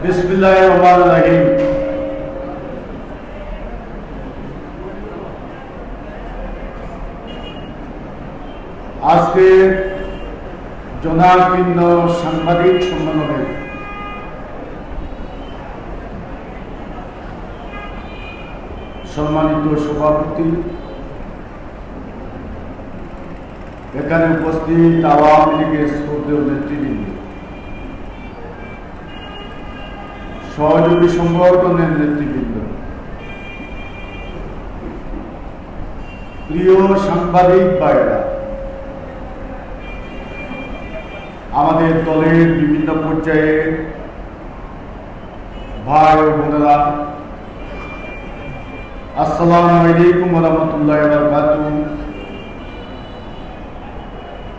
বিসমিল্লাহির রহমানির রহিম। আজকে জনাকীর্ণ সাংবাদিক সম্মেলনে সম্মানিত সভাপতি, এখানে উপস্থিত আওয়ামী লীগের শ্রদ্ধেয় নেতৃবৃন্দ, সহযোগী সংগঠনের নেতৃবৃন্দ, প্রিয় সাংবাদিক ভাইয়েরা, আমাদের দলের বিভিন্ন পর্যায়ের ভাই ও বোনেরা, আসসালামু আলাইকুম ওয়া রাহমাতুল্লাহি ওয়া বারাকাতুহু।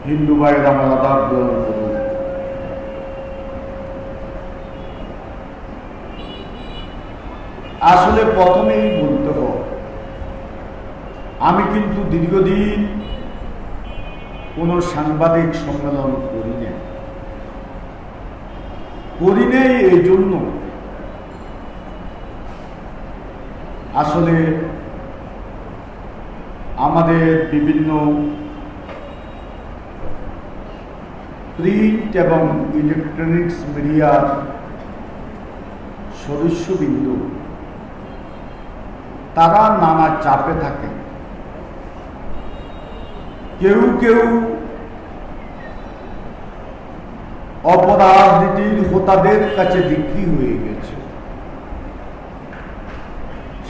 হিন্দু ভাইয়েরা আমার আদাব গ্রহণ করুন। আসলে প্রথমেই বলতে হবে, আমি কিন্তু দীর্ঘদিন কোনো সাংবাদিক সম্মেলন করি নাই এই জন্য আসলে আমাদের বিভিন্ন প্রিন্ট এবং ইলেকট্রনিক্স মিডিয়ার সদস্যবৃন্দ তারা নানা চাপে থাকে। কেউ কেউ অপরাজনীতির হোতাদের কাছে বিক্রি হয়ে গেছে।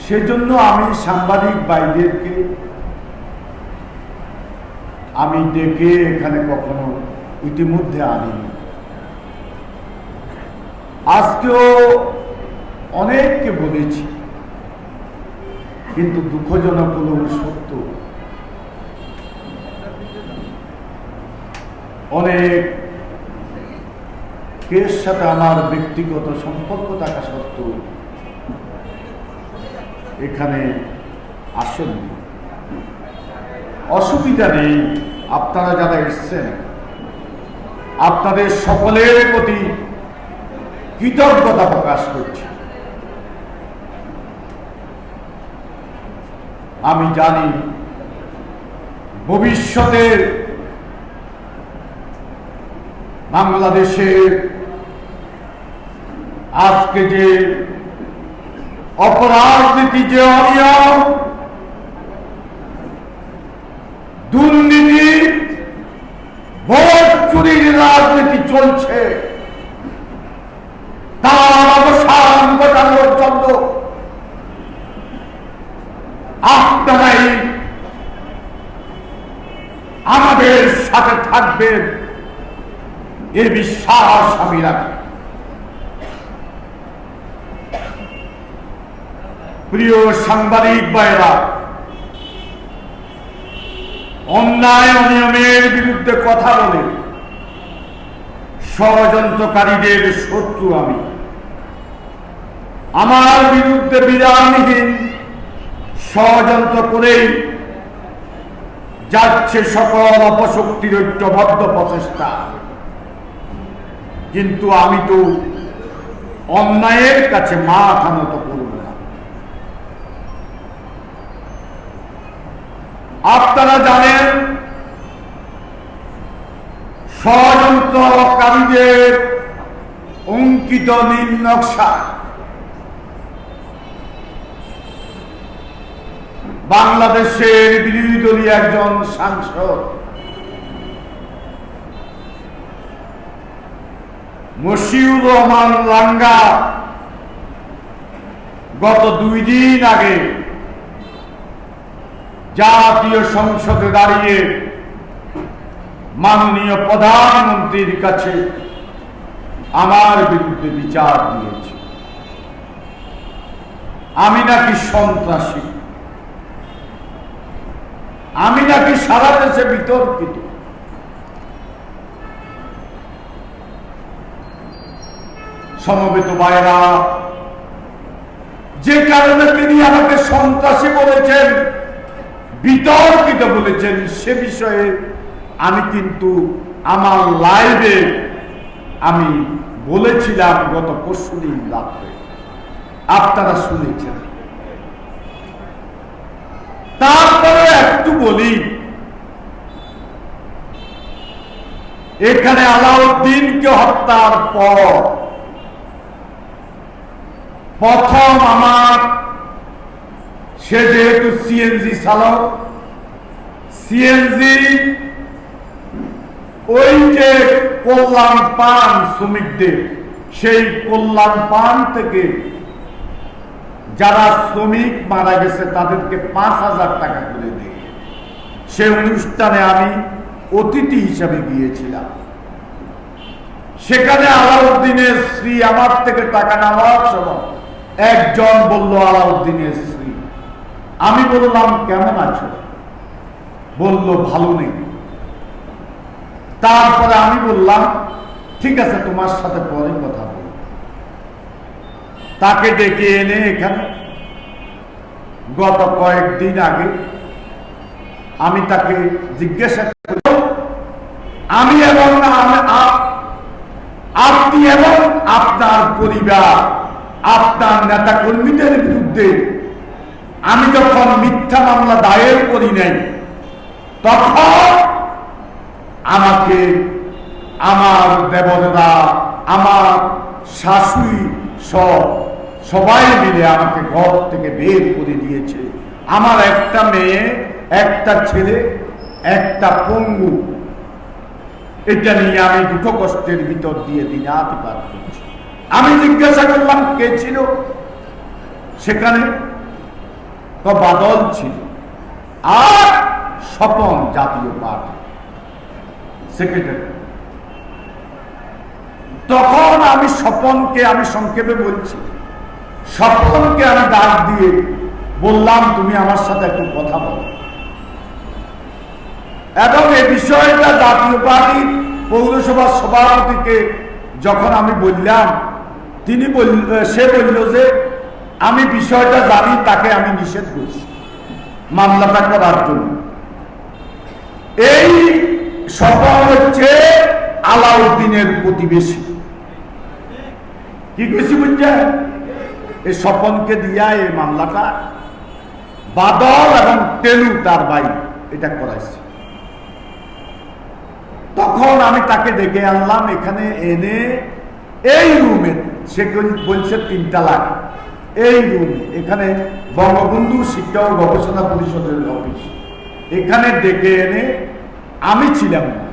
সেজন্য আমি সাংবাদিক ভাইদেরকে আমি ডেকে এখানে কখনো ইতিমধ্যে আনিনি। আজকেও অনেককে বলেছি, কিন্তু দুঃখজনক হল সত্য, অনেক কের সাথে আমার ব্যক্তিগত সম্পর্ক থাকা সত্ত্বেও এখানে আসেননি। অসুবিধা নেই, আপনারা যারা এসছেন আপনাদের সকলের প্রতি কৃতজ্ঞতা প্রকাশ করছি। আমি জানি ভবিষ্যতের বাংলাদেশের আজকে যে অপরাজনীতি, যে অনিয়ম, দুর্নীতি, ভোট চুরির রাজনীতি চলছে, তার অবসান ঘটানোর জন্য আপনারাই আমাদের সাথে থাকবেন এ বিশ্বাস আমি রাখি। প্রিয় সাংবাদিক ভাইরা, অন্যায় অনিয়মের বিরুদ্ধে কথা বলে ষড়যন্ত্রকারীদের শত্রু আমি। আমার বিরুদ্ধে বিরামহীন ষড়যন্ত্র করেই যাচ্ছে সকল অপশক্তির ঐক্যবদ্ধ প্রচেষ্টা। কিন্তু আমি তো অন্যায়ের কাছে মাথা নত করব না। আপনারা জানেন ষড়যন্ত্রকারীদের অঙ্কিত নীল নকশা বাংলাদেশের বিরোধী দলীয় একজন সাংসদ মশিউর রহমান লাঙ্গা গত 2 দিন আগে জাতীয় সংসদে দাঁড়িয়ে মাননীয় প্রধানমন্ত্রীর কাছে আমার বিরুদ্ধে বিচার দিয়েছে। আমি নাকি সন্ত্রাসী, আমি নাকি সারা দেশে বিতর্কিত। সমবেত ভাইরা, যে কারণে তিনি আমাকে সন্ত্রাসী বলেছেন, বিতর্কিত বলেছেন, সে বিষয়ে আমি কিন্তু আমার লাইভে আমি বলেছিলাম গত পরশুদিন রাত্রে, আপনারা শুনেছেন। তারপরে একটু বলি, এখানে আলাউদ্দিনকে হত্যার পর প্রথম আমার, সে যেহেতু সিএনজি চালক, সিএনজি ওই যে কল্যাণ পান শ্রমিকদের, সেই কল্যাণ পান থেকে যারা শ্রমিক মারা গেছে তাদেরকে 5,000 টাকা করে দিয়ে সে অনুষ্ঠানে আমি অতিথি হিসাবে গিয়েছিলাম। সেখানে আলাউদ্দিনের স্ত্রী আমার থেকে টাকা নেওয়ার সময় একজন বলল আলাউদ্দিনের স্ত্রী, আমি বললাম কেমন আছো? বলল ভালো নেই। তারপরে আমি বললাম ঠিক আছে, তোমার সাথে পরে কথা বল। তাকে ডেকে এনে এখানে গত কয়েকদিন আগে আমি তাকে জিজ্ঞাসা করব, আমি এবং আপনি এবং আপনার পরিবার, আপনার নেতা কর্মীদের বিরুদ্ধে আমি যখন মিথ্যা মামলা দায়ের করি নাই, তখন আমাকে আমার দেবরেরা, আমার শাশুড়ি সবাই মিলে আমাকে ঘর থেকে বের করে দিয়েছে। আমার একটা মেয়ে, একটা ছেলে, একটা পঙ্গু, এটা নিয়ে আমি দুঃখ কষ্টের ভিতর দিয়ে দিনাতিপাত করছি। আমি জিজ্ঞাসা করলাম কে ছিল সেখানে? তো বাদল ছিল আর স্বপন, জাতীয় পার্টি সেক্রেটারি। তখন আমি স্বপনকে, আমি সংক্ষেপে বলছি, স্বপনকে আমি ডাক দিয়ে বললাম তুমি আমার সাথে একটু কথা বলো। এবং এই বিষয়টা জাতীয় পার্টির পৌরসভার সভাপতিকে যখন আমি বললাম, সে বলল যে আমি বিষয়টা জানি, তাকে আমি নিষেধ করছি মামলাটা করার জন্য। এই স্বপন হচ্ছে আলাউদ্দিনের প্রতিবেশী। কি কইছি বুঝছেন? এই স্বপনকে দিয়া এই মামলাটা বাদল এবং তেলু তার ভাই এটা করাইছে। তখন আমি তাকে ডেকে আনলাম এখানে এনে, এই রুমে, সে বলছে 3 তালাক, এই রুম, এখানে বঙ্গবন্ধু শিক্ষা ও গবেষণা পরিষদের অফিস, এখানে ডেকে এনে, আমি ছিলাম না,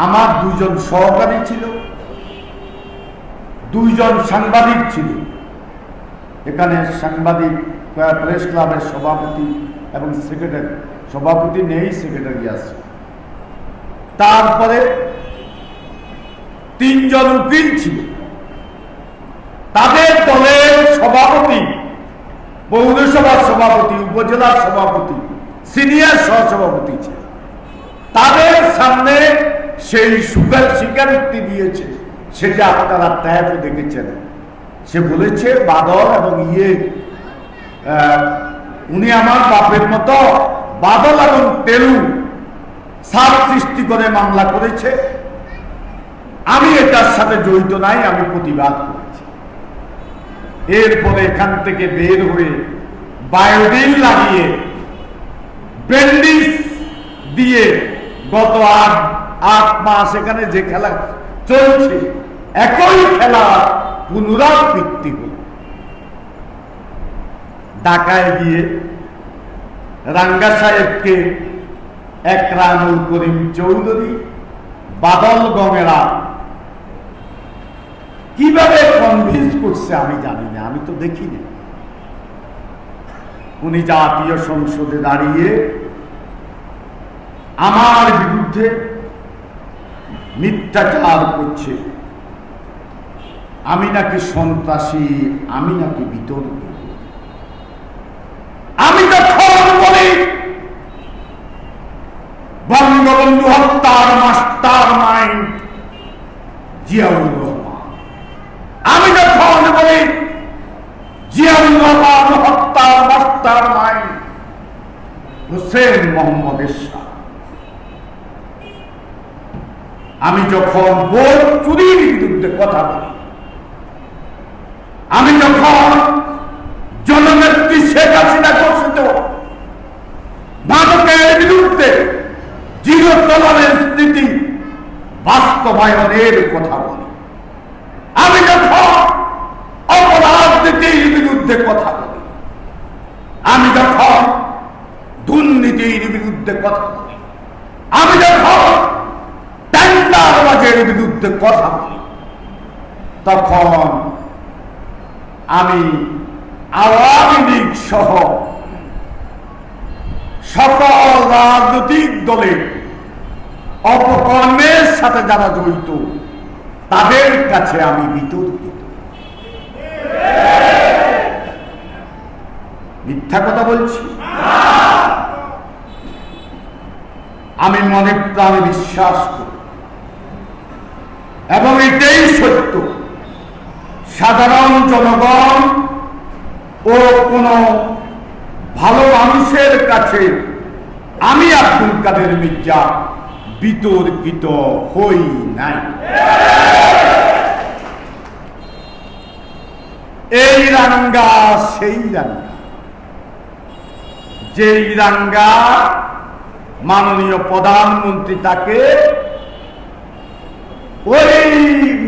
আমার 2 জন সহকারী ছিল, 2 জন সাংবাদিক ছিল। এখানে সাংবাদিক, প্রেস ক্লাবের সভাপতি এবং সেক্রেটারি, সভাপতি নেই, সেক্রেটারি আছে। তারপরে 3 জন উকিল ছিল, তাদের দলের সভাপতি, পৌরসভার সভাপতি, উপজেলার সভাপতি, সিনিয়র সহসভাপতি ছিল। তাদের সামনে সেই স্বীকারোক্তি দিয়েছে, সেটা আপনারা ট্যাপে দেখেছেন। সে বলেছে বাদল এবং উনি আমার বাপের মতো, বাদল এবং তেলু সাপ সৃষ্টি করে মামলা করেছে, আমি এটার সাথে জড়িত নাই, আমি প্রতিবাদ করেছি। এরপরে এখান থেকে বের হয়ে বায়োডিন লাগিয়ে, ব্যান্ডেজ দিয়ে গত 8 মাস এখানে যে খেলা চলছে, একই খেলা পুনরাবৃত্তি হল। ঢাকায় গিয়ে রাঙ্গা সাহেবকে একরামুল করিম চৌধুরী, বাদল গমেরা কিভাবে কনভিন্স করছে আমি জানি না, আমি তো দেখিনি। উনি জাতীয় সংসদে দাঁড়িয়ে আমার বিরুদ্ধে মিথ্যাচার করছে, আমি নাকি সন্ত্রাসী, আমি নাকি বিতর্কিত। আমি যখন বলি বঙ্গবন্ধু হত্যার মাস্টার মাইন্ড জিয়াউর রহমান, আমি যখন বলি জিয়াউর রহমান হত্যার মাস্টার মাইন্ড হোসেন মোহাম্মদ এরশাদ, আমি যখন ভোট চুরির বিরুদ্ধে কথা বলি, আমি যখন জননেত্রী শেখ হাসিনা ঘোষিত মাদকের বিরুদ্ধে জিরো টলারেন্স নীতি বাস্তবায়নের কথা বলি, আমি যখন অপরাধ নীতির বিরুদ্ধে কথা বলি, আমি যখন দুর্নীতির বিরুদ্ধে কথা বলি, আমি যখন টেন্ডারবাজের বিরুদ্ধে কথা বলি, তখন আমি আওয়ামী লীগ সহ সকল রাজনৈতিক দলের অপকর্মের সাথে যারা জড়িত তাদের কাছে আমি বিতর্কিত। মিথ্যা কথা বলছি? আমি মনে প্রাণে বিশ্বাস করি এবং এটাই সত্য, সাধারণ জনগণ ও কোন ভালো মানুষের কাছে আমি আব্দুল কাদের মির্জা বিতর্কিত হই নাই। এই রাঙ্গা সেই রাঙ্গা, যেই রাঙ্গা মাননীয় প্রধানমন্ত্রী তাকে ওই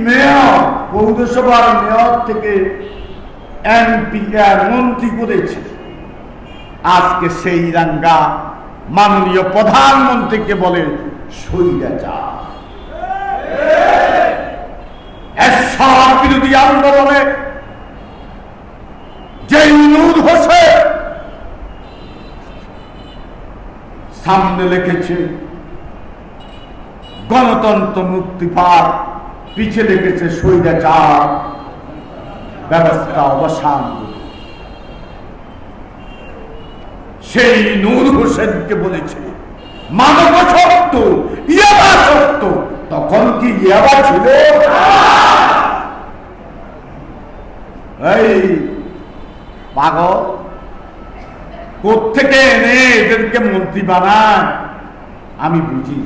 মেয়র, পৌরসভার মেয়র থেকে এমপি মন্ত্রী করেছে। আজকে সেই রাঙ্গা মাননীয় প্রধানমন্ত্রীকে বলে স্বৈরাচার। এরশাদ বিরোধী আন্দোলনে যে নূর হোসেন সামনে লিখেছে গণতন্ত্র মুক্তি পাক, পিছে লিখেছে স্বৈরাচার ব্যবস্থা অবসান। সেই নূর হোসেনকে বলেছে মাদকাসক্ত, ইয়াবাসক্ত। তখন কি ইয়াবা ছিল? এই পাগল কোত্থেকে এনে এদেরকে মন্ত্রী বানায় আমি বুঝি।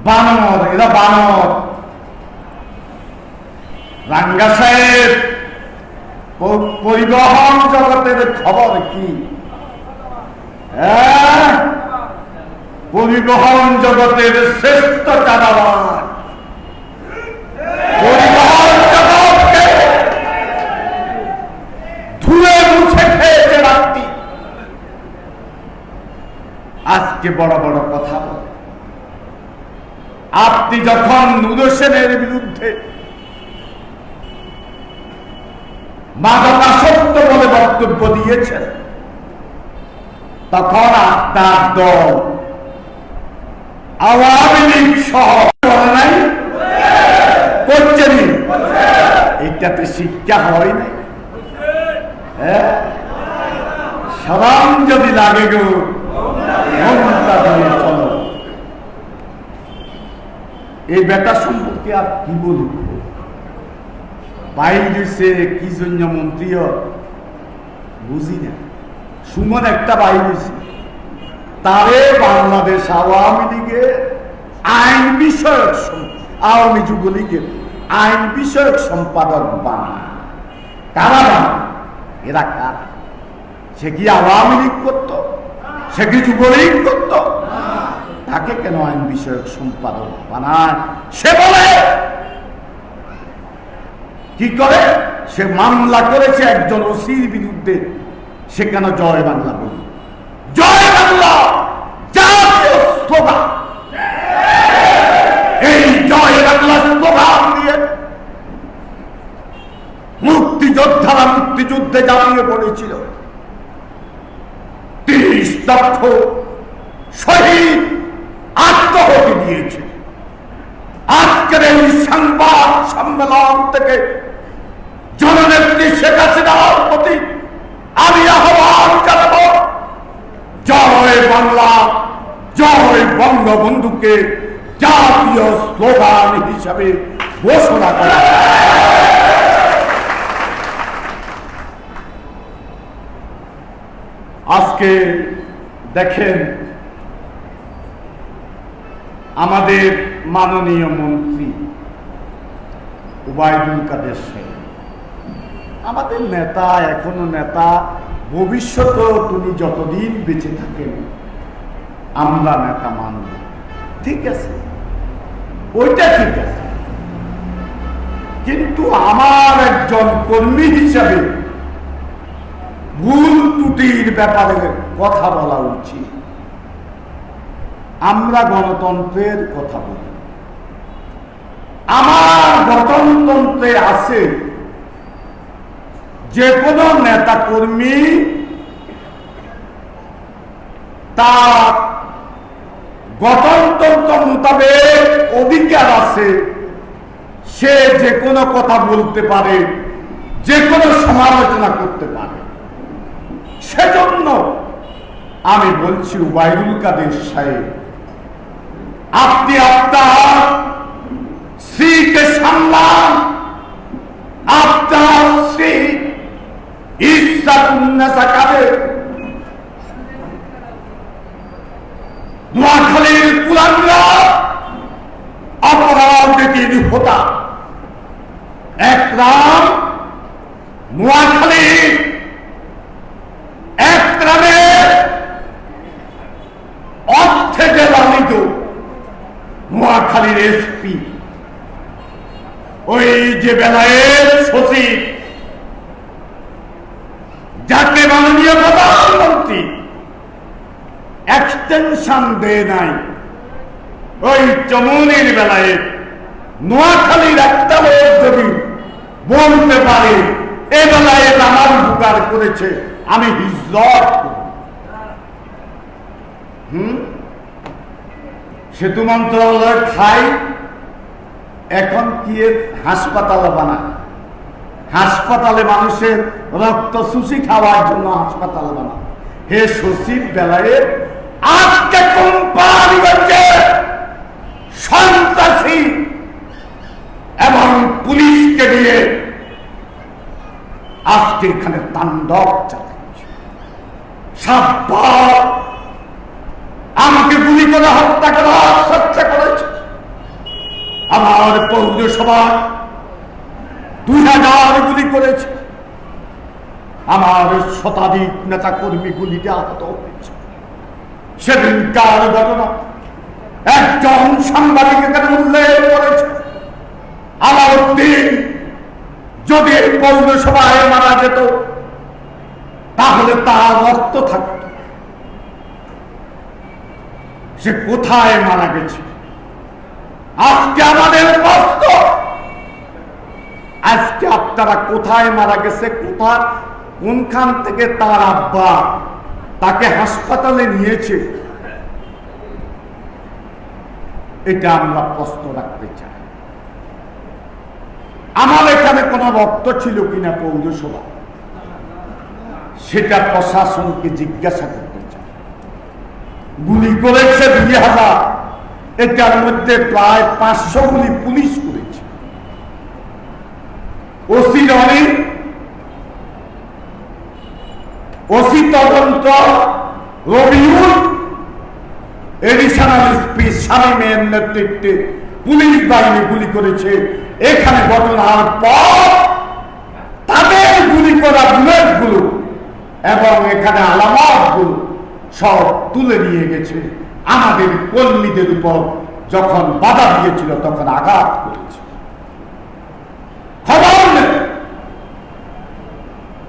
বানর, এরা বানর। রাঙ্গা সাহেব, পরিবহন জগতের খবর কি? পরিবহন জগতের শ্রেষ্ঠ চাঁদাবাজ, পরিবহন জগৎকে ধুয়ে মুছে খেয়েছে রাত্রি। আজকে বড় বড় কথা বলে। আপনি যখন নূর হোসেনের বিরুদ্ধে মাদকাসক্ত বলে বক্তব্য দিয়েছেন, তখন আপনার দল আওয়ামী লীগ সহ নাই করছেন। এটাতে শিক্ষা হয় নাই। সালাম যদি লাগে গো মনটা দিয়ে চলো। এই বেটা সম্পর্কে আর কি বলব? বাইরে কি জন্য মন্ত্রী বুঝি না। সুমন একটা বাইরে তারে বাংলাদেশ আওয়ামী লীগের আইন বিষয়ক, আওয়ামী যুবলীগের আইন বিষয়ক সম্পাদক বানায়। কারা বানায়? এরা কারা? সে কি আওয়ামী লীগ করত? সে কি যুবলীগ করত? তাকে কেন আইন বিষয়ক সম্পাদক বানায়? সে বলে কি করে? সে মামলা করেছে একজন ওসির বিরুদ্ধে। সে কেন জয় বাংলা বলি? জয় বাংলা জাতীয় স্লোগান। এই জয় বাংলা স্লোগান দিয়ে মুক্তিযোদ্ধারা মুক্তিযুদ্ধে ঝাঁপিয়ে পড়েছিল। 30 লক্ষ শহীদ আত্মহতি দিয়েছে। আজকের এই সংবাদ সম্মেলন থেকে জননেত্রী শেখ হাসিনার প্রতি আমি আহ্বান জানাবো, জয় বাংলা, জয় বঙ্গবন্ধুকে জাতীয় স্লোগান হিসাবে ঘোষণা করা। আজকে দেখেন আমাদের মাননীয় মন্ত্রী ওবায়দুল কাদের সাহেব, আমাদের নেতা, এখনো নেতা, ভবিষ্যতেও তিনি যতদিন বেঁচে থাকেন আমরা নেতা মানব, ঠিক আছে, ওইটা ঠিক আছে। কিন্তু আমার একজন কর্মী হিসাবে ভুল ত্রুটির ব্যাপারে কথা বলা উচিত। আমরা গণতন্ত্রের কথা বলি, আমার গণতন্ত্রে আছে যে কোনো নেতা কর্মী তার গণতন্ত্র মোতাবেক অধিকার আছে, সে যে কোনো কথা বলতে পারে, যে কোনো সমালোচনা করতে পারে। সেজন্য আমি বলছি ওবায়দুল কাদের সাহেব, আপনি আপনার স্ত্রীকে সামলান, আপনার স্ত্রী ইসরাতুন্নেসা কাদের নোয়াখালীর কুলাঙ্গা অপরাধী নিহতা একরাম নোয়াখালী একরামের অর্থে যে লালিত নোয়াখালীর এসপি, ওই যে বেলায়ের সচিব, যাকে মাননীয় প্রধানমন্ত্রী এক্সটেনশন দেয় নাই, ওই চমুনির বেলায় নোয়াখালীর একটা লোক যদি বলতে পারে এ বেলায় আমার উপকার করেছে, আমি হিজরত সেতু মন্ত্রণালয় খাই, এখন কি হাসপাতালে বানায়, হাসপাতালে মানুষের রক্ত চুষি খাওয়ার জন্য হাসপাতাল বানায়। হে সচিব বেলায় আজকে কোম্পানিগঞ্জে সন্ত্রাসী এবং পুলিশকে দিয়ে আজকে এখানে তাণ্ডব চালাচ্ছে। সাতবার আমাকে গুলি করে হত্যা করার চেষ্টা করেছে। আমার পৌরসভা 2000 গুলি করেছে। আমার শতাধিক নেতা কর্মী গুলিতে আহত হয়েছে। সেদিনকার ঘটনা একজন সাংবাদিক এখানে উল্লেখ করেছে, আলাউদ্দিন যদি পৌরসভায় মারা যেত তাহলে তার রক্ত থাকত। সে কোথায় মারা গেছে? আজকে আমাদের প্রশ্ন, আজকে আপনারা কোথায় মারা গেছে, কোনখান থেকে তার আব্বা তাকে হাসপাতালে নিয়েছে, এটা আমরা প্রশ্ন রাখতে চাই। আমার এখানে কোন রক্ত ছিল কিনা পৌরসভা, সেটা প্রশাসনকে জিজ্ঞাসা করতে চাই। গুলি করেছে 2000, এটার মধ্যে প্রায় 500 গুলি পুলিশ করেছে। ওসি তদন্ত রবিউল এডিশনাল এসপি শামীমের নেতৃত্বে পুলিশ বাহিনী গুলি করেছে। এখানে ঘটনার পর তাদের গুলি করা বুলেটগুলো এবং এখানে আলামতগুলো সব তুলে নিয়ে গেছে। আমাদের কর্মীদের উপর যখন বাধা দিয়েছিল তখন আঘাত করেছে। খবর নেই,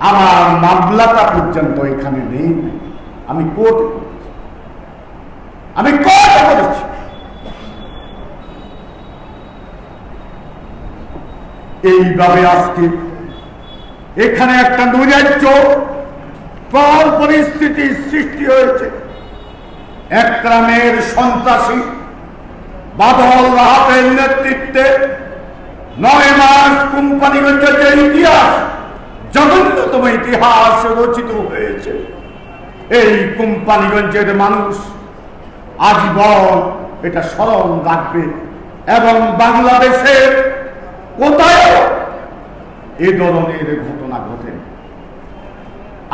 আমার মামলাটা পর্যন্ত এখানে নেই, আমি কোর্টে করেছি। এইভাবে আজকে এখানে একটা নৈরাজ্য পরিস্থিতির সৃষ্টি হয়েছে। একরামের সন্ত্রাসী বাদল রাহাতের নেতৃত্বে 9 মাস কোম্পানিগঞ্জের যে ইতিহাস, জঘন্যতম ইতিহাস রচিত হয়েছে, এই কোম্পানিগঞ্জের মানুষ আজীবন এটা স্মরণ রাখবে। এবং বাংলাদেশের কোথায় এ ধরনের ঘটনা ঘটে।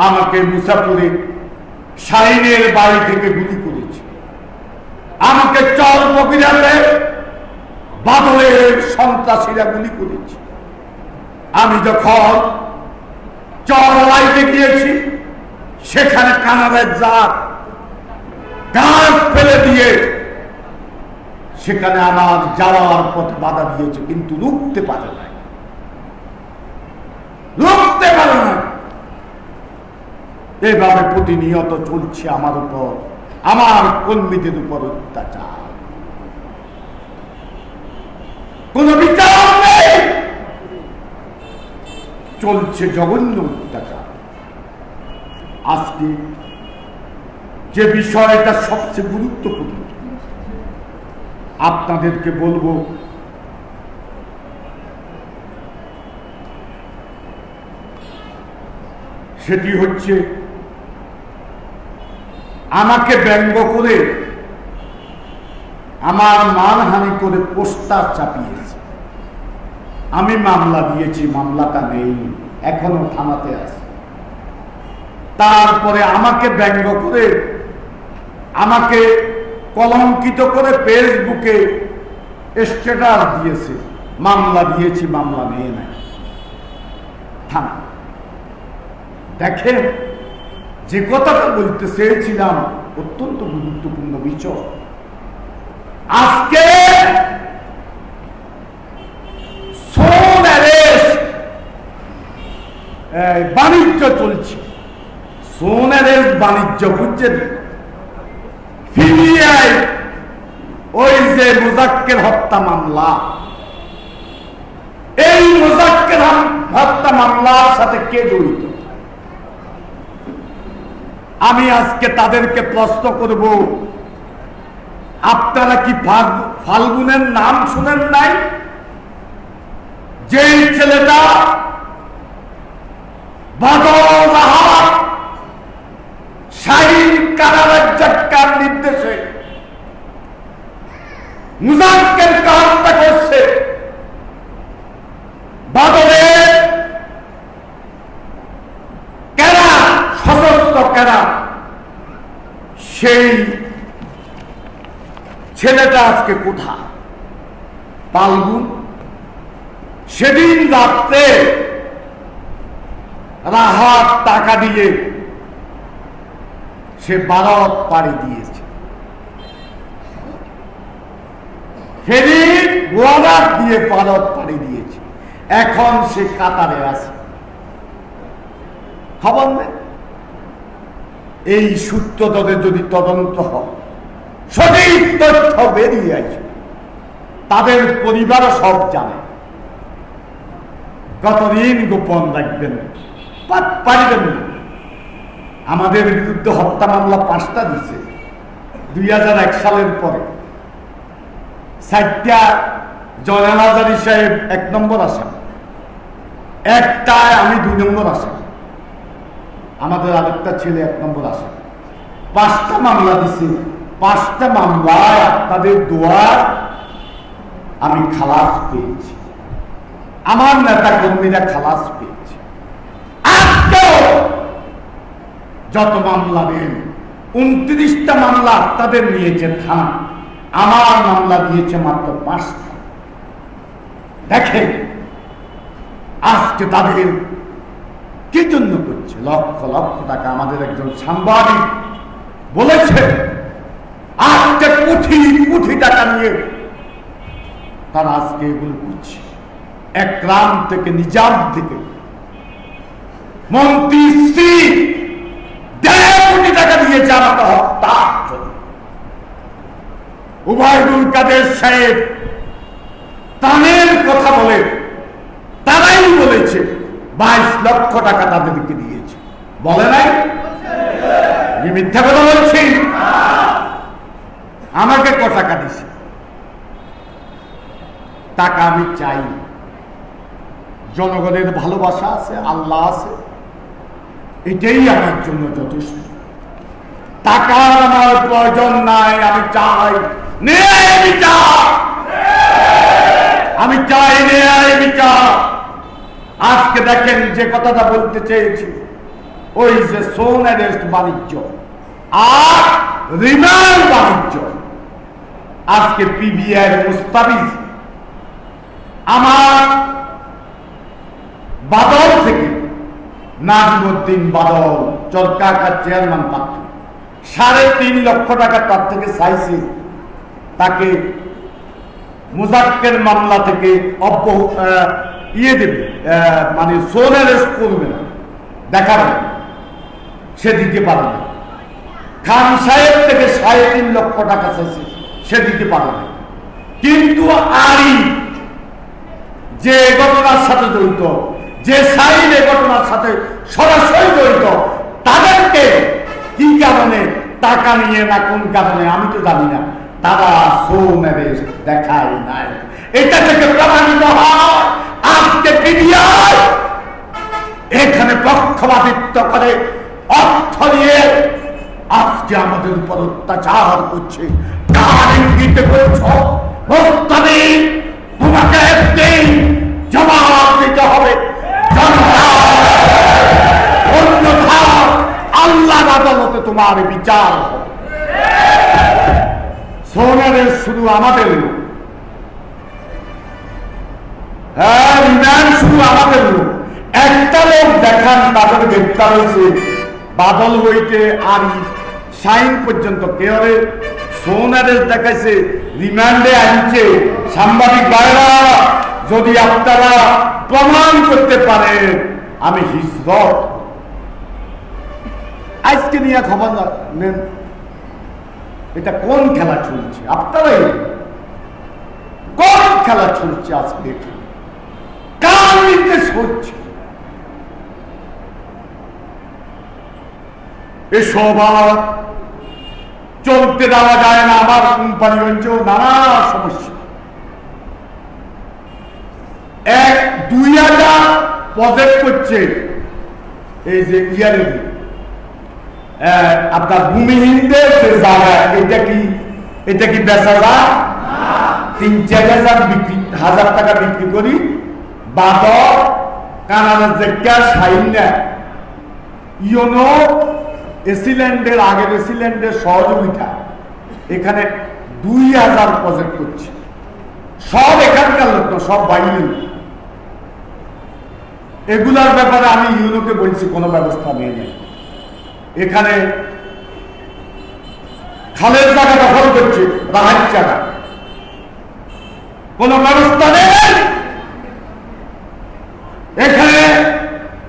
আমাকে মুসাফিরে শাহিনের বাড়ি থেকে গুলি করেছে। আমাকে চর বগিরাতে বাদলের সন্ত্রাসীরা গুলি করেছে। আমি যখন চর লাইতে গিয়েছি, সেখানে কানারের জাত গাছ ফেলে দিয়ে সেখানে আমার যাওয়ার পথে বাধা দিয়েছে, কিন্তু রুখতে পারে না, রুখতে পারে না। এভাবে প্রতিনিয়ত চলছে আমার উপর, আমার কর্মীদের উপর অত্যাচার, কোন বিচার নেই, চলছে জঘন্য অত্যাচার। আজকে যে বিষয়টা সবচেয়ে গুরুত্বপূর্ণ আপনাদেরকে বলবো, সেটি হচ্ছে আমাকে ব্যঙ্গ করে, আমার মানহানি করে পোস্টার চাপিয়েছে। আমি মামলা দিয়েছি, মামলাটা নেই, এখনো থানাতে আছে। তারপরে আমাকে ব্যঙ্গ করে, আমাকে কলঙ্কিত করে ফেসবুকে স্ট্যাটাস দিয়েছে, মামলা দিয়েছি, মামলা নিয়ে নাই, থানা। দেখেন, যে কথাটা বলতে চেয়েছিলাম অত্যন্ত গুরুত্বপূর্ণ বিষয়। আজকে বাণিজ্য চলছে, সোনারের বাণিজ্য বুঝছেন। সিবিআই ওই যে মুজাক্কের হত্যা মামলা, এই মুজাক্কের হত্যা মামলার সাথে কে জড়িত? আমি আজকে তাদেরকে প্রশ্ন করব, আপনারা কি ফাল্গুনের নাম শুনেন নাই? যেই ছেলেটা শাহীন কারারাজ্জাকার নির্দেশে মুজাক্কেরকে হত্যা করছে, বাদলের কেরা, সশস্ত্র কেরা, সেই ছেলেটা আজকে কোথায়? ফাল্গুন সেদিন রাত্রে রাহাত টাকা দিয়ে সে ভারত পাড়ি দিয়েছে, ফেরি গোয়াদার দিয়ে ভারত পাড়ি দিয়েছে, এখন সে কাতারে আছে, খবর নেই। এই সূত্র ধরে যদি তদন্ত হয়, সঠিক তথ্য বেরিয়ে আসবে, তাদের পরিবারও সব জানে। কতদিন গোপন রাখবেন? পারবেন না। আমাদের বিরুদ্ধে হত্যা মামলা 5টা দিচ্ছে 2001 সালের পরে। 4টা জয়নাল আজারী সাহেব 1 নম্বর আসামি, একটায় আমি 2 নম্বর আসামি, আমাদের আরেকটা ছেলে 1 নম্বর আসামি। 5টা মামলা দিচ্ছে, 5টা মামলায় আপনাদের দোয়ার আমি খালাস পেয়েছি, আমার নেতা কর্মীরা খালাস পেয়েছে। আজকেও যত মামলা নেন, 29টা মামলা আপনাদের নিয়েছে থানা, আমার মামলা দিয়েছে মাত্র 5টা। দেখেন আজকে তাদের কি জন্য করছে? লক্ষ লক্ষ টাকা। আমাদের একজন সাংবাদিক বলেছে আজকে কোটি কোটি টাকা নিয়ে তারা আজকে এগুলো করছে। একরাম থেকে নিজাম থেকে মন্ত্রী স্ত্রী 1.5 কোটি টাকা দিয়েছে আমাকে হত্যা। উবাইদুল কাদের সাহেব তানের কথা বলে, তারাই বলেছে 22 লক্ষ টাকা তাদেরকে দিয়েছে, বলে নাই? মিথ্যা কথা বলছি? আমাকে ক টাকা দিছে? টাকা আমি চাই, জনগণের ভালোবাসা আছে, আল্লাহ আছে, এটাই আমার জন্য যথেষ্ট। টাকার আমার প্রয়োজন নাই, আমি চাই ন্যায় বিচার, আমি চাই ন্যায় বিচার। আজকে দেখেন যে কথাটা বলতে চেয়েছি, ওই যে সোন অ্যারেস্ট বাণিজ্য আর রিমান্ড বাণিজ্য, আজকে পিবিআর মুস্তাফিজ আমার বাদল থেকে নাজিমউদ্দিন বাদল চরকাকার চেয়ারম্যান পাত্র 3.5 লক্ষ টাকা তার থেকে চাইছে তাকে মুজাক্কের মামলা থেকে দেবে, মানে সোন অ্যারেস্ট করবে না, দেখাবে, সে দিতে পারবে না। খান সাহেব থেকে 3.5 লক্ষ টাকা চাইছে, সে দিতে পারবে না। কিন্তু আরি যে ঘটনার সাথে জড়িত, যে সাইন এ ঘটনার সাথে সরাসরি জড়িত, তাদেরকে কি কারণে টাকা নিয়ে না কোন কারণে আমি তো জানি না, তারা সোন অ্যারেস্ট দেখায় নাই। এটা থেকে প্রমাণিত হয় আজকে পিবিআই এখানে পক্ষপাতিত্ব করে অর্থ নিয়ে আজকে আমাদের উপর অত্যাচার করছে। কার ইঙ্গিতে করছ? মুস্তাফিজ, তোমাকে একদিন জবাব দিতে হবে, অন্যথা আল্লাহর আদালতে তোমার বিচার হবে। সোনারের শুধু আমাদের লোক, হ্যাঁ রিমান্ড শুধু আমাদের লোক। একটা লোক দেখান তাদের গ্রেপ্তার হয়েছে বাদল হইতে আর সাইন পর্যন্ত কেউ সোনারের দেখাইছে, রিমান্ডে আনছে। সাংবাদিক ভাইরা যদি আপনারা প্রমাণ করতে পারেন আমি হিজরত। আজকে নিয়ে খবর নেন, এটা কোন খেলা চলছে? আপনারাই কোন খেলা চলছে আজকে? কার নির্দেশ হচ্ছে এসব? চলতে দেওয়া যায় না। আমার কোম্পানিগঞ্জেও নানা সমস্যা। 1-2 প্রজেক্ট করছে এই যে ইয়ারে আপনার ভূমিহীনদের যে জায়গা, এটা কি বেচা যায়? 3-4 হাজার টাকা বিক্রি করি। বাদর কানাডার যে ক্যাশ হাইন নেয় ইউনো এসিল্যান্ডের আগের এসিল্যান্ডের সহযোগিতা এখানে 2000 প্রজেক্ট করছে। সব এখানকার লোক না, সব বাইরের লোক। এগুলার ব্যাপারে আমি ইউনোকে বলছি কোনো ব্যবস্থা নিয়ে নেই। এখানে খালের জায়গা দখল করছে, রাহার জায়গা, কোনো ব্যবস্থা নেই। এখানে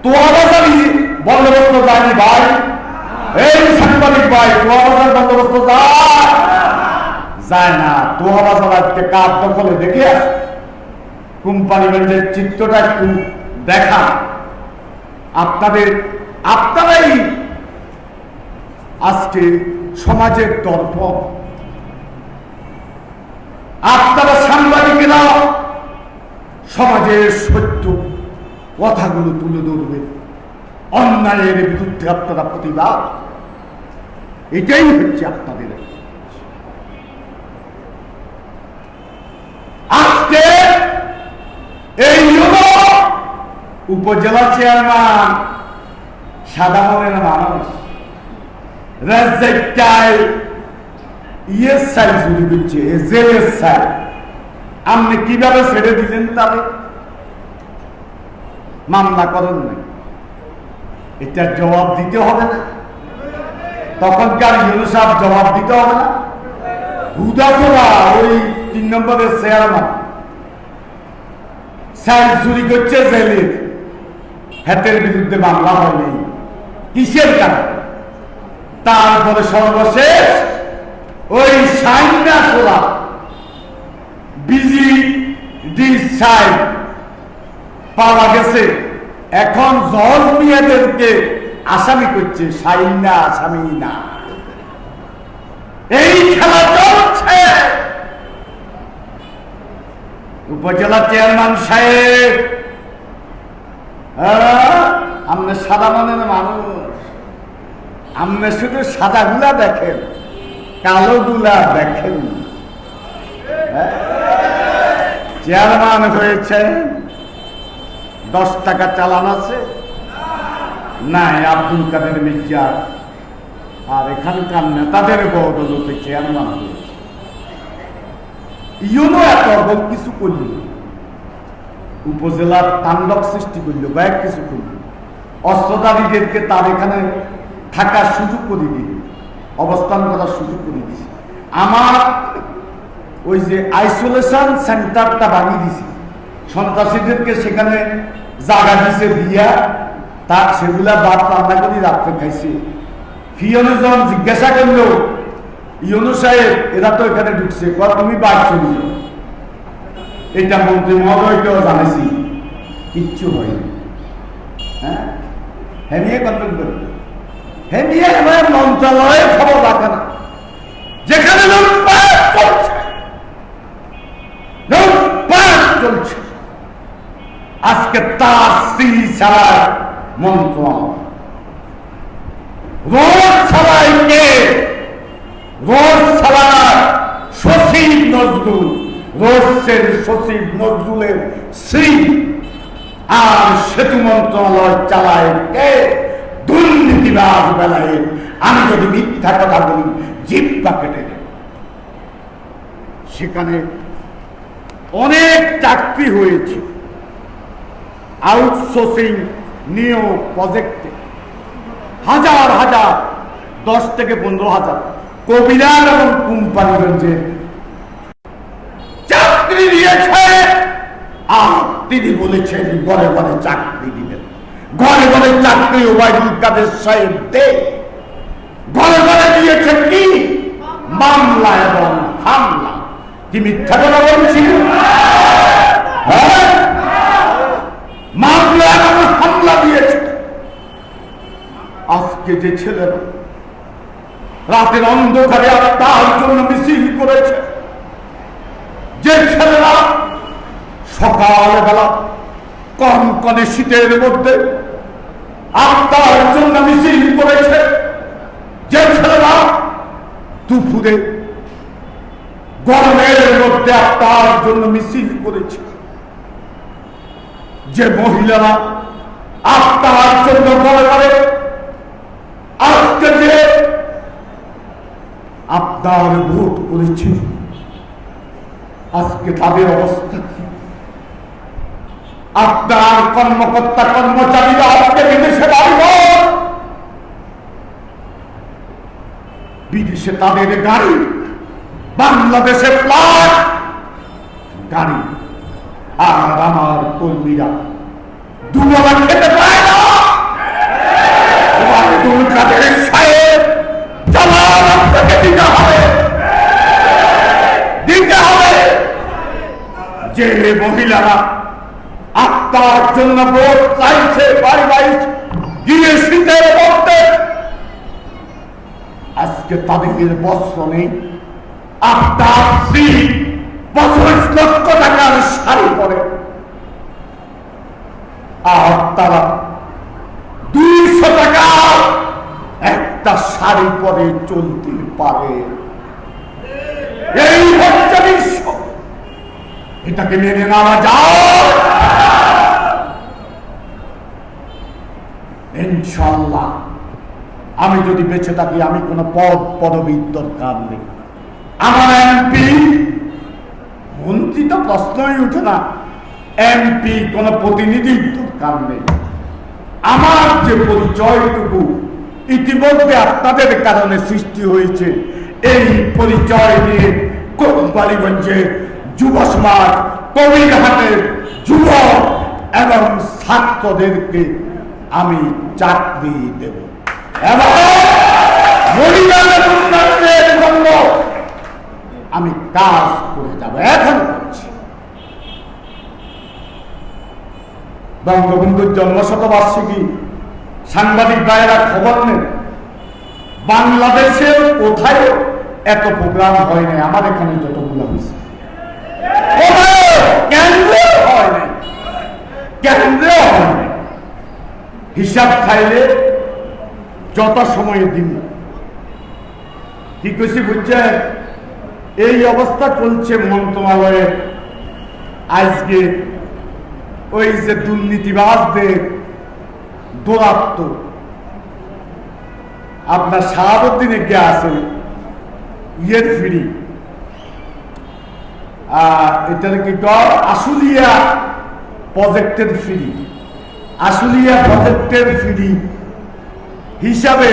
তোয়াবাজারি বন্দোবস্ত যায়নি ভাই, এই সাংবাদিক ভাই, তোয়াবাজার বন্দোবস্ত যায় না। তোয়াবাজার আজকে কার দখলে দেখে কোম্পানিগঞ্জের চিত্রটা একটু দেখা। আপনারাই আজকে সমাজের দর্পণ। আপনারা সাংবাদিকেরা সমাজের সত্য কথাগুলো তুলে ধরবে, অন্যায়ের বিরুদ্ধে আপনারা প্রতিবাদ, এটাই হচ্ছে আপনাদের। আজকে এই উপজেলা চেয়ারম্যান সাদা মনের মানুষ রাজ্জায় ইএসআই শুরু করছে, জেএসআই। আপনি কিভাবে ছেড়ে দিলেন? তাহলে মামলা করেন নাই, এটার জবাব দিতে হবে না? তখনকার ইউনুস সাহেব জবাব দিতে হবে না? হুদাসোরা ওই 3 নম্বরের চেয়ারম্যান সাইল চুরি করছে জেলের, হাতের বিরুদ্ধে মামলা হয়নি, কিসের কারণ? তারপরে সর্বশেষ ওই সাইনটা সোলা বিজি সাইন পাওয়া গেছে। এখন জজ মিয়াদেরকে আসামি করছে, সাইন না, আসামি না। এই খেলা চলছে। উপজেলা চেয়ারম্যান সাহেব, আপনি সাদা মনের মানুষ, আপনি শুধু সাদা গুলা দেখেন, কালো গুলা দেখেন। চেয়ারম্যান হয়েছে, 10 টাকা চালান আছে নাই আব্দুল কাদের মির্জা, আর এখানকার নেতাদের বদৌলতে চেয়ারম্যান হয়েছে। ইউনো এত কিছু করল, উপজেলার তাণ্ডব সৃষ্টি করল, ব্যাগ কিছু করল, অস্ত্রধারীদেরকে তার এখানে থাকার সুযোগ করে দিল, অবস্থান করার সুযোগ করে দিয়েছে। আমার ওই যে আইসোলেশন সেন্টারটা বানিয়ে দিয়েছে, সন্ত্রাসীদেরকে সেখানে জায়গা দিছে দিয়া তার সেগুলা ভাত রান্না করে রাত্রে খাইছে। ফিওনে যখন জিজ্ঞাসা করলো, ইউনু সাহেব এরা তো এখানে ঢুকছে, তুমি বাদ চলি, এটা মন্ত্রী মহোদয়কেও জানাইছি, কিচ্ছু হয়নি। হ্যাঁ, হেমিয়ে কন্ট্রোল করবে, হেমিয়ে আমার মন্ত্রণালয়ে খবর রাখে না, যেখানে লুটপাট চলছে, লুটপাট চলছে, আজকে তার স্ত্রী ছাড়ার মন্ত্রণালয় রোজ ছাড়াই কে, রোজ ছাড়ার সচিব নজরুল, রোজের সচিব নজরুলের স্ত্রী, আর সেতু মন্ত্রণালয় চালায় কে, দুর্নীতিবাজ বেলায়। আমি যদি মিথ্যা কথা বলি জিহ্বা কেটে দেব। সেখানে অনেক চাকরি হয়েছে আউটসোর্সিং নিয়োগ প্রজেক্টে, হাজার হাজার 10 থেকে 15,000 কবিরাজ এবং কোম্পানিগঞ্জে চাকরি দিয়েছে। আর তিনি বলেছেন ঘরে ঘরে চাকরি দিবেন, ঘরে ঘরে চাকরি ওবায়দুল কাদের সাহেব দে, ঘরে ঘরে দিয়েছে কি মামলা এবং হামলা। কি মিথ্যা কথা বলছি? হ্যাঁ, মামলা এবং হামলা দিয়েছে। আজকে যে ছেলেরা রাতের অন্ধকারে তার জন্য মিছিল করেছে, যে ছেলেরা সকালবেলা কনকনে শীতের মধ্যে আত্মার জন্য মিছিল করেছে, যে ছেলেরা দুপুরে গরমের মধ্যে আত্মার জন্য মিছিল করেছে, যে মহিলারা আত্মার জন্য ঘরে ঘরে আজকে যে আপনার ভোট করেছে, আজকে তাদের অবস্থা কি? আপনার কর্মকর্তা কর্মচারীরা আজকে বিদেশে বাড়িঘর, বিদেশে তাদের গাড়ি, বাংলাদেশে ফ্ল্যাট গাড়ি, আর আমার কর্মীরা দুবেলা খেতে পায় না। ওবায়দুল কাদের সাহেব জালাল আপনাকে দিতে হবে, দিতে হবে। যে মহিলারা আত্মার জন্য ভোট চাইছে বাড়ি বাড়ি গিয়ে শীতের মধ্যে, আজকে তাদের বস্ত্র নেই। আপনার স্ত্রী 25 লক্ষ টাকার শাড়ি পরে, আর তারা 200 টাকা একটা শাড়ি পরে চলতে পারে। এই হচ্ছে বিশ্ব, এটাকে মেনে নেওয়া যায়? ইনশাআল্লাহ আমি যদি বেঁচে থাকি, আমি কোনো পদ পদবীর দরকার নেই। আমার এমপি মন্ত্রী তো প্রশ্নই উঠে না, এমপি কোন প্রতিনিধির দরকার নেই। আমার যে পরিচয়টুকু ইতিমধ্যে আপনাদের কারণে সৃষ্টি হয়েছে, এই পরিচয় নিয়ে কোম্পানিগঞ্জের যুব সমাজ, কবিরহাটের যুবক এবং ছাত্রদেরকে আমি চাকরি দেব এবং মহিলাদের উন্নয়নের জন্য আমি কাজ করে যাব। এখন করছি। বঙ্গবন্ধুর জন্মশতবার্ষিকী সাংবাদিক ভাইয়েরা খবর নেন, বাংলাদেশের কোথায় এত প্রোগ্রাম হয় নাই, আমার এখানে যতগুলো হয়েছে। কেন্দ্রেও হয় নাই, কেন্দ্রেও হয় নাই। হিসাব চাইলে যত সময় দিন কি কইছি বুঝছেন? এই অবস্থা চলছে মন্ত্রণালয়ে। আজকে ওই যে দুর্নীতিবাজদের দৌরাত্ম, আপনার শাহাবুদ্দিনে কে আছে ইয়ের ফিরি, এটার কি কর আশুলিয়া প্রজেক্টের ফ্রি, আশুলিয়া প্রজেক্টের ফ্রি হিসাবে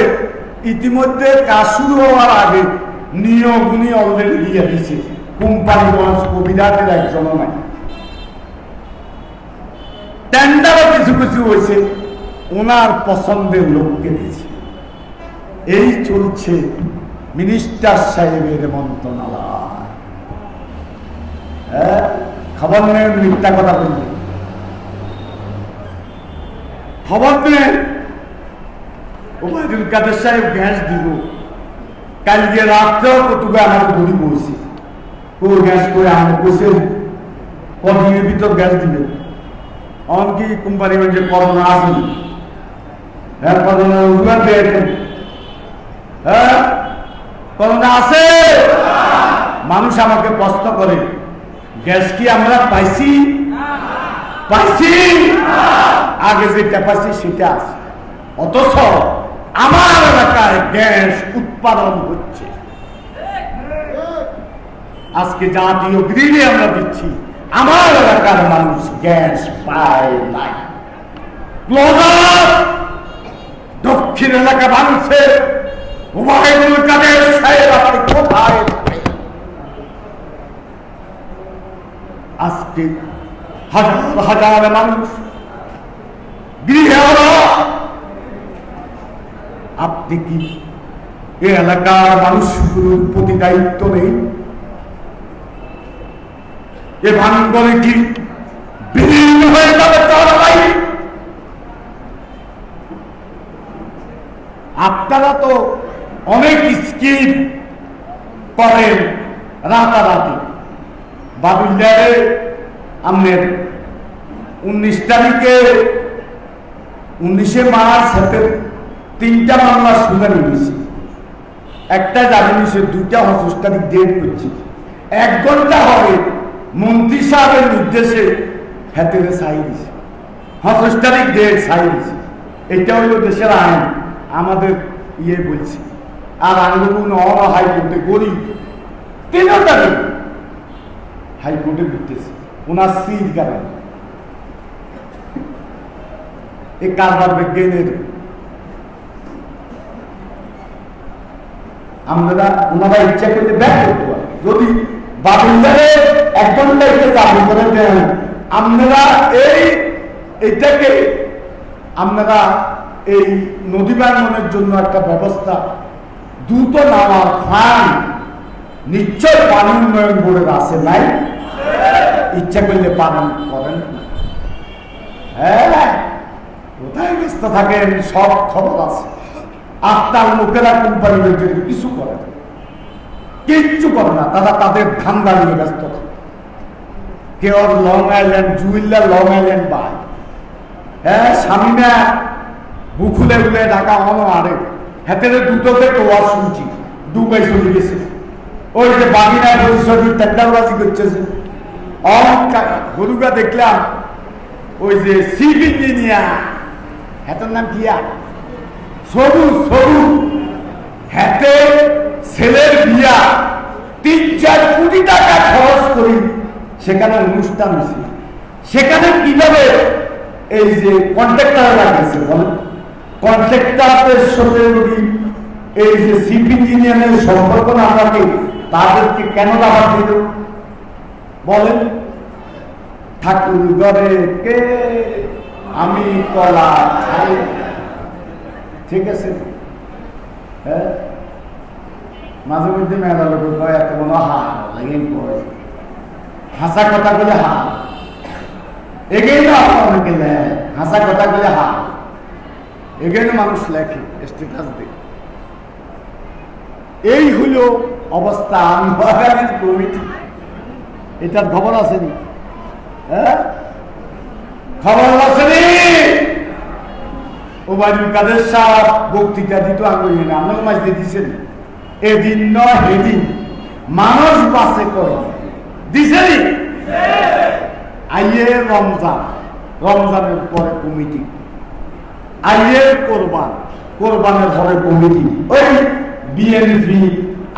ইতিমধ্যে কাজ শুরু হওয়ার আগে নিয়োগগুলি অলরেডি দিয়ে দিচ্ছে। কোম্পানিগঞ্জ কবিরাটের একজনও নাই, টেন্ডারও কিছু কিছু হয়েছে, ওনার পছন্দের লোককে দিয়েছে। এই চলছে মিনিস্টার সাহেবের মন্ত্রণালয়। হ্যাঁ, খবর নেন, মিথ্যা কথা বলবে, খবর নেন। ওবায়দুল কাদের সাহেব গ্যাস দিব, কালকে রাত্রেও কতগুলো আমার ধরি বলছি, গ্যাস করে আমার বসে কদিনের ভিতর গ্যাস দিবে। এমনকি কোম্পানিগঞ্জে করোনা আসেনি, হ্যাঁ করোনা উদ্ধার পেয়েছেন, হ্যাঁ করোনা আছে। মানুষ আমাকে প্রশ্ন করে গ্যাস কি আমরা পাইছি? পাইছি, আগে যেটা পাইছি সেটা আছে। অথচ আমার এলাকায় গ্যাস উৎপাদন হচ্ছে। আজকে জাতীয় গ্রিডে আমরা দিচ্ছি, আমার এলাকার মানুষ গ্যাস পায় নাই। দক্ষিণ এলাকা মানুষের ওবায়দুল কাদের সাহেব আপনি কোথায়? আজকে হাজার হাজার মানুষ গৃহে, আপনি কি এ এলাকার মানুষগুলোর প্রতি দায়িত্ব নেই? এ ভাঙ্গলে কি বিলীন হয়ে যাবে? আপনারা তো অনেক স্কিম করেন রাতারাতি। বাবুল্যারে আপনার 19 তারিখে 19শে মার্চ হাতে 3টা মামলা শুনানি হয়েছে, একটা জামিন হয়েছে, 2টা 25 তারিখ ডেট করছে। 1 ঘন্টা হবে মন্ত্রী সাহেবের নির্দেশে হাতে সাই দিছে, 25 তারিখ ডেট সাই দিছে। এটা হলো দেশের আইন, আমাদের ইয়ে বলছে। আর আন্দোলন হাইকোর্টে গরিব 3 তারিখ হাইকোর্টে ঘুরতেছে ওনার সির কারণে। এই কারবার বিজ্ঞানের আমরা ওনারা ইচ্ছা করলে ব্যাক করতে পারে। যদি বাবুল্লারে 1 ঘন্টা এসে চাকরি করে দেন, আপনারা এইটাকে আপনারা এই নদী বাঙ্গনের জন্য একটা ব্যবস্থা দ্রুত নামার ফান্ড নিশ্চয় পানি উন্নয়ন বোর্ডের আছে নাই? ইচ্ছা করলে পালন করেন না। হ্যাঁ, কোথায় ব্যস্ত থাকেন, সব খবর আছে। আপনার লোকেরা কোম্পানির কিছু করে না, কিচ্ছু করে না, তারা তাদের ধান্দা নিয়ে ব্যস্ত থাকে। কেউ লং আইল্যান্ড, জুইল্লা লং আইল্যান্ড বাই, হ্যাঁ স্বামীনা বুকুলে উলে ঢাকা হলো আরে হাতে দুটোতে টোয়ার শুনছি ডুবাই চলে গেছে। ওই যে বাগিনা পরিষদের টেন্ডারবাজি করতেছে, হরুগা দেখলাম ওই যে চিফ ইঞ্জিনিয়ার, হাতের নাম কিয়া সবু সবু, হাতে ছেলের বিয়া 3-4 কোটি টাকা খরচ করি সেখানে অনুষ্ঠান হয়েছে। সেখানে কিভাবে এই যে কন্ট্রাক্টর লাগছে, বলেন কন্ট্রাক্টরের সাথে এই যে চিফ ইঞ্জিনিয়ারের সম্পর্ক না থাকে, তাদেরকে কেন লাভ দিল বলেন? ঠাকুর ঘরে কে আমি কলা খাই, ঠিক আছে। হ্যাঁ, মাঝে মধ্যে মেলা লোক কয় এত কোনো লাগেন কয় হাসা কথা বলে এগেই না অনেকে লেয় হাসা কথা বলে এগেই মানুষ লেখে স্ট্যাটাস দিয়ে। এই হইল অবস্থা। কমিটি এটার খবর আসেনি, হ্যাঁ খবর আসেনি। ওবায়দুল কাদের সাহেব বক্তৃতা দিত আঙ্গুলি না, আপনার মাঝে দিচ্ছেন এদিন নয় এদিন মানুষ বাসে করে দিছেনি। আইয়ে রমজান, রমজানের পরে কমিটি, আইয়ে কোরবান, কোরবানের পরে কমিটি, ওই বিএনপি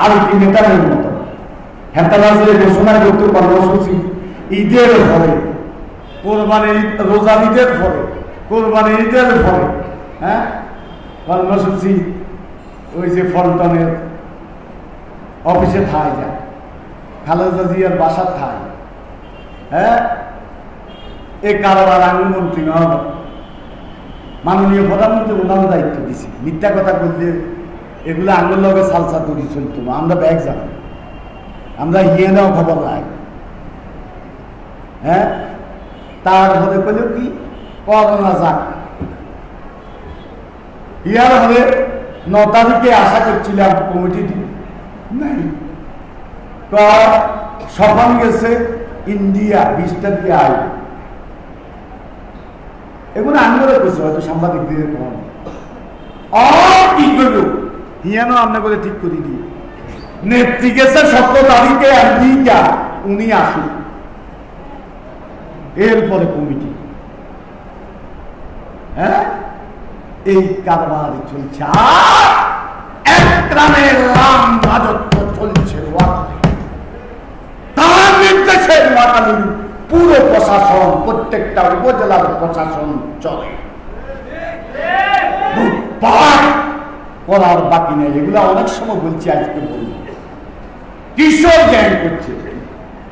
আলটিমেটামের মতো হেতারা যে ঘোষণা করতে কর্মসূচি ঈদের পরে, কোরবানি রোজার ঈদের পরে, কোরবানি ঈদের পরে, হ্যাঁ কর্মসূচি ওই যে ফলটনের অফিসে থাই যায়, খালেদা জিয়ার বাসার থাই, হ্যাঁ এই কারবার আঙ্গমন্ত্রী নয়, মাননীয় প্রধানমন্ত্রী ওনারও দায়িত্ব দিছি। মিথ্যা কথা বললে এগুলো আঙ্গুল লগে সালসা তৈরি চলতো না, আমরা ব্যাগ জানি, আমরা ইয়েনাও খবর রাখ, হ্যাঁ তারপরে কইল কি করোনা যাক, ইয়ার হবে 9 তারিখে আশা করছিলাম কমিটি নাই, সফল গেছে ইন্ডিয়া 20 তারিখে আয়, এগুলো আন্দোলন করছে হয়তো সাংবাদিকদের কম কি করল হিয়ানো আমরা করে ঠিক করে দিই নেত্রী গেছে 17 তারিখে আমেরিকা, উনি আসুন, এরপরে কমিটি, হ্যাঁ এই কারবার চলছে, এক গ্রামের রাম রাজত্ব চলছে, তার নির্দেশে নোয়াখালীর পুরো প্রশাসন, প্রত্যেকটা উপজেলার প্রশাসন চলে, করার বাকি নেই। এগুলো অনেক সময় বলছি, আজকে বলব কিশোর গ্যাং করছে,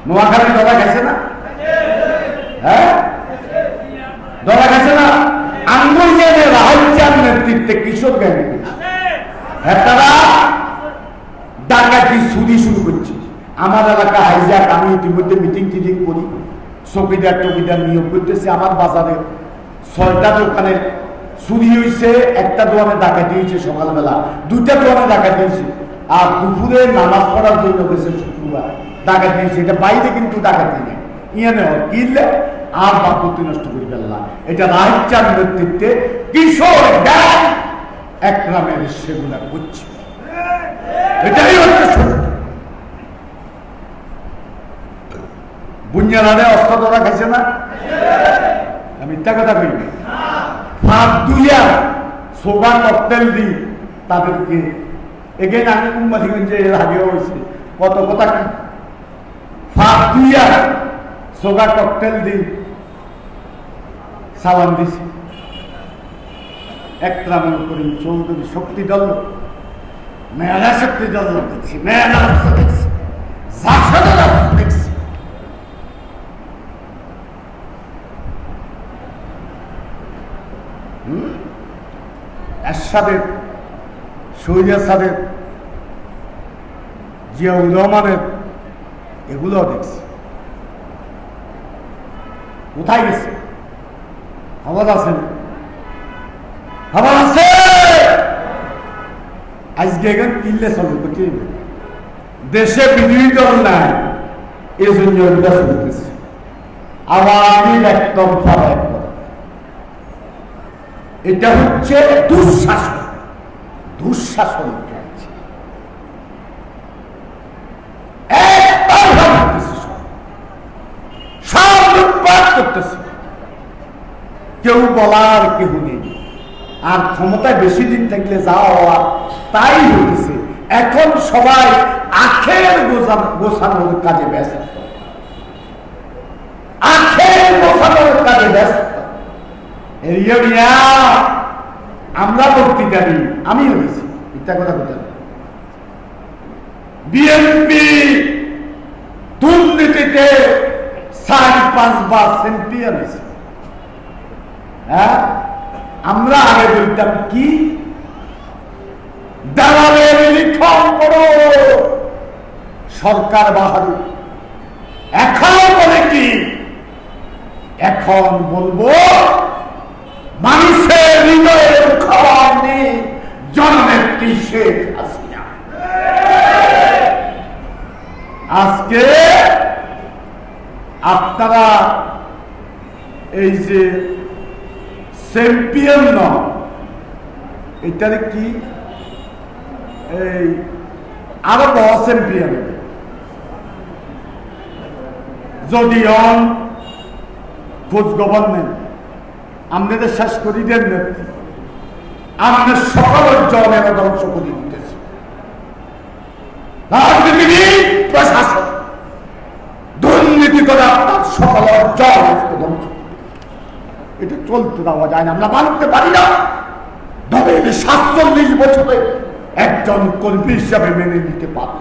নোয়াখালী ধরা গেছে না, হ্যাঁ ধরা গেছে না, আন্দোলনের রাহুল চাঁদ নেতৃত্বে কিশোর গ্যাং করছে, হ্যাঁ তারা ডাকাতি চুরি শুরু করছে। আমার এলাকা হাইজাক, আমি ইতিমধ্যে মিটিং টিটিং করি, চকিদার টকিদার নিয়োগ করতেছি, আমার বাজারে 6টা দোকানে চুরি হয়েছে, একটা দোকানে ডাকাতি হয়েছে, সকালবেলা 2টা দোকানে ডাকাতি হয়েছে, আর দুপুরে নামাজ পড়ার জন্য গেছে শুক্রবার ডাকাতি হয়েছে, এটা বাইরে কিন্তু ডাকাতি নেই, ইয়ে নেই কিনলে আর বাপত্তি নষ্ট করে ফেললাম। এটা রাজ্জার নেতৃত্বে কিশোর গ্যাং এক গ্রামের সেগুলা করছে, এটাই হচ্ছে সত্য। বুঞ্জানারে অস্ত্র ধরা খাইছে না, আমি মিথ্যা কথা কইনি, ফাঁক দুইয়া সোগা ককটেল দিই তাদেরকে, এগেন আমি কুম্বাদিগঞ্জে এর আগেও হয়েছে, কত কথা ফাঁক দুইয়া সোগা ককটেল দিই সালাম দিছি। একরামুল করিম চৌধুরী শক্তি দল, মেয়ালা শক্তি দল দেখছি, মেয়ালা দেখছি, জাসাদা দেখছি, এরশাদের, শহীদ সাদের, জিয়াউর রহমানের, এগুলো দেখছি। কোথায় গেছে খবর আছেন? খবর আছে আজকে এখন কিনলে চলে দেশে বিরোধী দল নাই, এই জন্য চলতেছে আওয়ামী একতরফা একতরফা। এটা হচ্ছে দুঃশাসন, দুঃশাসন সব লুটপাট করতেছে, কেউ বলার কেউ নেই, আর ক্ষমতায় বেশি দিন থাকলে যাওয়া তাই হয়েছে। এখন সবাই আখের গোছানোর কাজে ব্যস্ত, আখের গোছানোর কাজে ব্যস্ত। আমরা বক্তৃতা দিই, আমি হয়েছি মিথ্যা কথা বলতে, বিএনপি দুর্নীতিতে 4-5 বার চ্যাম্পিয়ন হয়েছে। হ্যাঁ আমরা আগে বলতাম কি দালালের লিখন করো সরকার বাহাদুর, এখন বলে কি, এখন বলবো মানুষের হৃদয়ের খবর নেই জননেত্রী শেখ হাসিনা। আজকে আপনারা এই যে চ্যাম্পিয়ন নন, এটার কি এই আরো বড় চ্যাম্পিয়ন যদি খোঁজ গভর্নমেন্ট আমাদের শেষ করি দেন নেত্রী, আমাদের সকল জনের ধ্বংস করে দিতেছে রাজনীতিবিদ, প্রশাসন। সকল জল ধ্বংস। এটা চলতে দেওয়া যায় না, আমরা মানতে পারি না। তবে 47 বছরে একজন কর্মী হিসাবে মেনে নিতে পারে,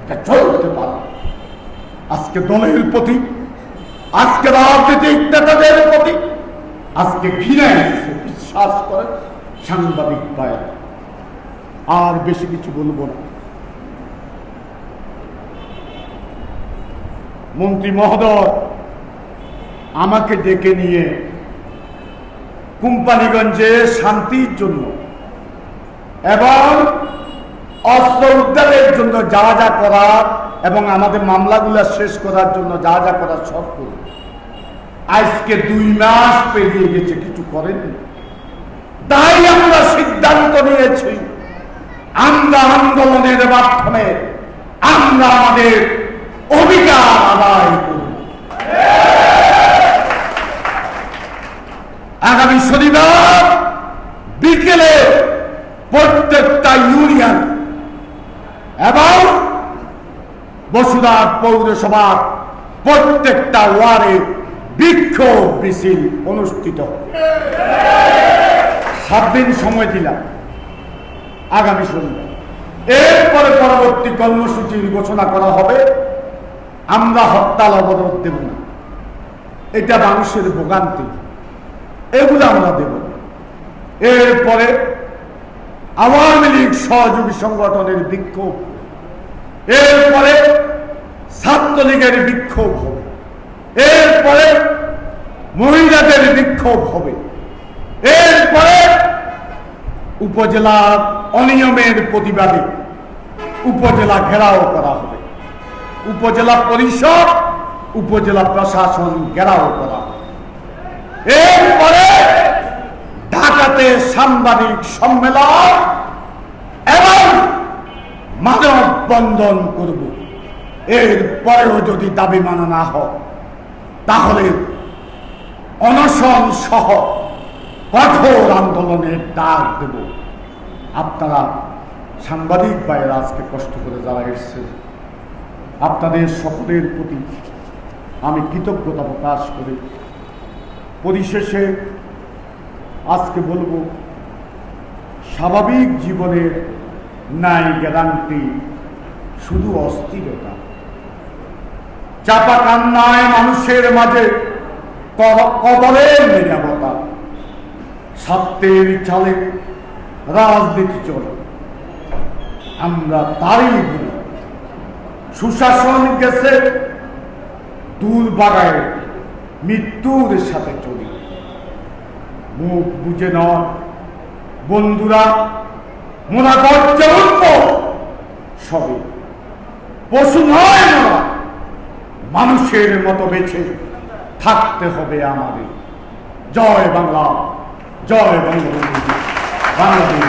এটা চলতে পারে। আজকে দলের প্রতি, আজকে রাজনৈতিক নেতাদের প্রতি আজকে ঘৃণা এসেছে। বিশ্বাস করে সাংবাদিক ভাই, আর বেশি কিছু বলবো না। মন্ত্রী মহোদয় আমাকে ডেকে নিয়ে কোম্পানিগঞ্জে শান্তির জন্য এবং অস্ত্র উদ্ধারের জন্য যা যা করার এবং আমাদের মামলাগুলো শেষ করার জন্য যা যা করার সব করব। আজকে 2 মাস পেরিয়ে গেছে, কিছু করেননি। তাই আমরা সিদ্ধান্ত নিয়েছি, আমরা আন্দোলনের মাধ্যমে আমরা আমাদের অধিকার আদায় করব। আগামী শনিবার বিকেলে প্রত্যেকটা ইউনিয়ন এবং বসুধার পৌরসভার প্রত্যেকটা ওয়ার্ডে বিক্ষোভ মিছিল অনুষ্ঠিত হবে। 7 দিন সময় দিলাম, আগামী শনিবার। এরপরে পরবর্তী কর্মসূচির ঘোষণা করা হবে। আমরা হরতাল অবরোধ দেব না, এটা মানুষের ভোগান্তি, এগুলো আমরা দেব না। এরপরে আওয়ামী লীগ সহযোগী সংগঠনের বিক্ষোভ, এরপরে ছাত্রলীগের বিক্ষোভ হবে, এরপরে মহিলাদের বিক্ষোভ হবে, এরপরে উপজেলার অনিয়মের প্রতিবাদে উপজেলা ঘেরাও করা হবে, উপজেলা পরিষদ উপজেলা প্রশাসন ঘেরাও করা হবে। এরপরে ঢাকাতে সাংবাদিক সম্মেলন এবং মানববন্ধন করব। এরপরেও যদি দাবি মানা না হয় তাহলে অনশন সহ কঠোর আন্দোলনের ডাক দেব। আপনারা সাংবাদিক ভাইয়েরা আজকে কষ্ট করে যারা এসেছেন, আপনাদের সকলের প্রতি আমি কৃতজ্ঞতা প্রকাশ করি। পরিশেষে আজকে বলবো, স্বাভাবিক জীবনের নাই গ্যারান্টি, শুধু অস্থিরতা। চাপা কান্নায় মানুষের মাঝে কবরের নিরাপত্তা। সত্যের চালে রাজনীতি চলে, আমরা তারই বলি। সুশাসন গেছে দুর্বাগায়, মৃত্যুর সাথে চলি। মুখ বুঝে নয় বন্ধুরা, মোরা গর্জে উঠব সবে। পশু নয় মোরা, মানুষের মতো বেঁচে থাকতে হবে আমাদের। জয় বাংলা, জয় বঙ্গবন্ধু, বাংলাদেশ।